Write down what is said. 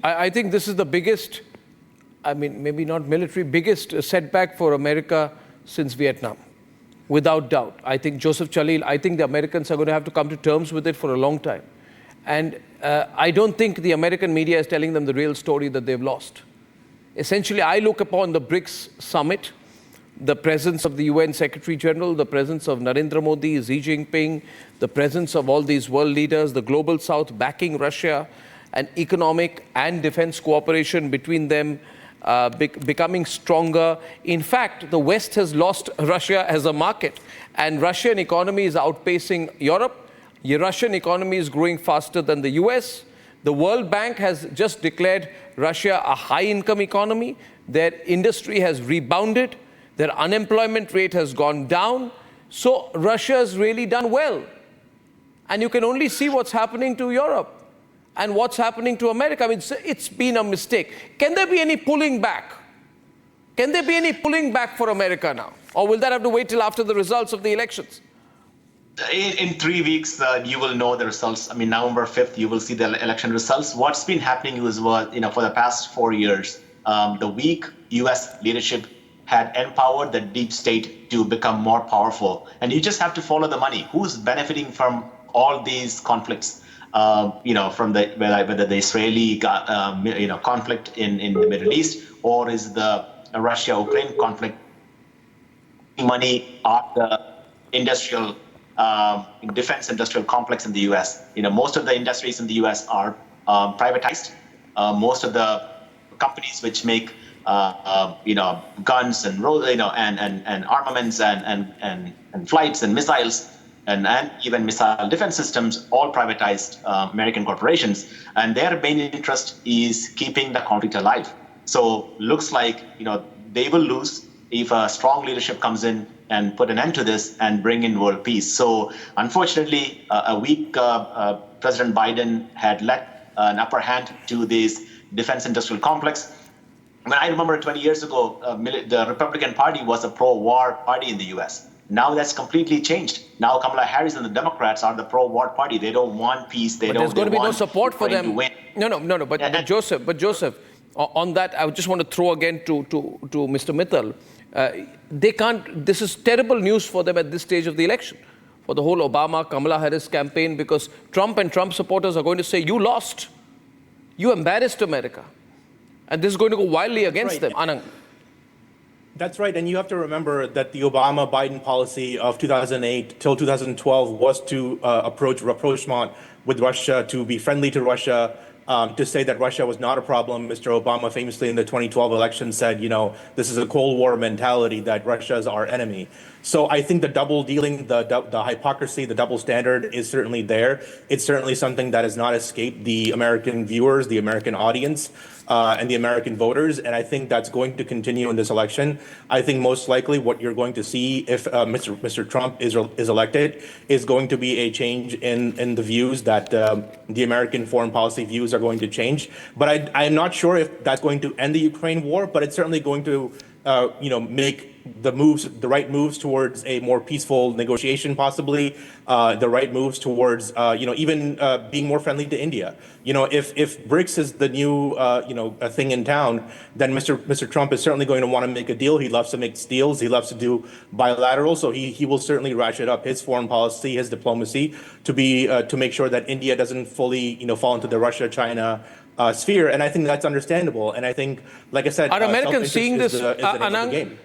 I think this is the biggest, I mean, maybe not military, biggest setback for America since Vietnam, without doubt. I think Joseph Chalil, I think the Americans are going to have to come to terms with it for a long time. And I don't think the American media is telling them the real story that they've lost. Essentially, I look upon the BRICS Summit, the presence of the UN Secretary General, the presence of Narendra Modi, Xi Jinping, the presence of all these world leaders, the global South backing Russia, and economic and defense cooperation between them becoming stronger. In fact, the West has lost Russia as a market, and Russian economy is outpacing Europe. The Russian economy is growing faster than the US. The World Bank has just declared Russia a high-income economy. Their industry has rebounded. Their unemployment rate has gone down. So Russia has really done well. And you can only see what's happening to Europe and what's happening to America. I mean, it's been a mistake. Can there be any pulling back? Can there be any pulling back for America now? Or will that have to wait till after the results of the elections? In 3 weeks, you will know the results. I mean, November 5th, you will see the election results. What's been happening is, for the past 4 years, the weak U.S. leadership had empowered the deep state to become more powerful. And you just have to follow the money. Who's benefiting from all these conflicts? From whether the Israeli conflict in the Middle East, or is the Russia-Ukraine conflict? Money are the industrial defense industrial complex in the U.S. Most of the industries in the U.S. are privatized. Most of the companies which make guns and and armaments and flights and missiles and even missile defense systems, all privatized American corporations, and their main interest is keeping the conflict alive. So looks like they will lose if a strong leadership comes in and put an end to this and bring in world peace. So unfortunately, a weak President Biden had let an upper hand to this defense industrial complex. I remember 20 years ago, the Republican Party was a pro-war party in the U.S. Now that's completely changed. Now Kamala Harris and the Democrats are the pro-war party. They don't want peace. There's going to be no support for them. No. But Joseph, on that, I just want to throw again to Mr. Mittal. They can't. This is terrible news for them at this stage of the election, for the whole Obama-Kamala Harris campaign, because Trump and Trump supporters are going to say, you lost. You embarrassed America. And this is going to go wildly against them. Anand. That's right. And you have to remember that the Obama-Biden policy of 2008 till 2012 was to approach rapprochement with Russia, to be friendly to Russia, to say that Russia was not a problem. Mr. Obama famously in the 2012 election said, this is a Cold War mentality, that Russia is our enemy. So I think the double dealing, the hypocrisy, the double standard is certainly there. It's certainly something that has not escaped the American viewers, the American audience, and the American voters. And I think that's going to continue in this election. I think most likely what you're going to see if Mr. Trump is elected is going to be a change in the views that the American foreign policy views are going to change. But I'm not sure if that's going to end the Ukraine war, but it's certainly going to make the right moves towards a more peaceful negotiation, possibly the right moves towards even being more friendly to India. If BRICS is the new a thing in town, then Mr. Trump is certainly going to want to make a deal. He loves to make deals. He loves to do bilateral. So he will certainly ratchet up his foreign policy, his diplomacy, to make sure that India doesn't fully fall into the Russia-China sphere. And I think that's understandable. And I think, like I said, are Americans seeing this, Anand?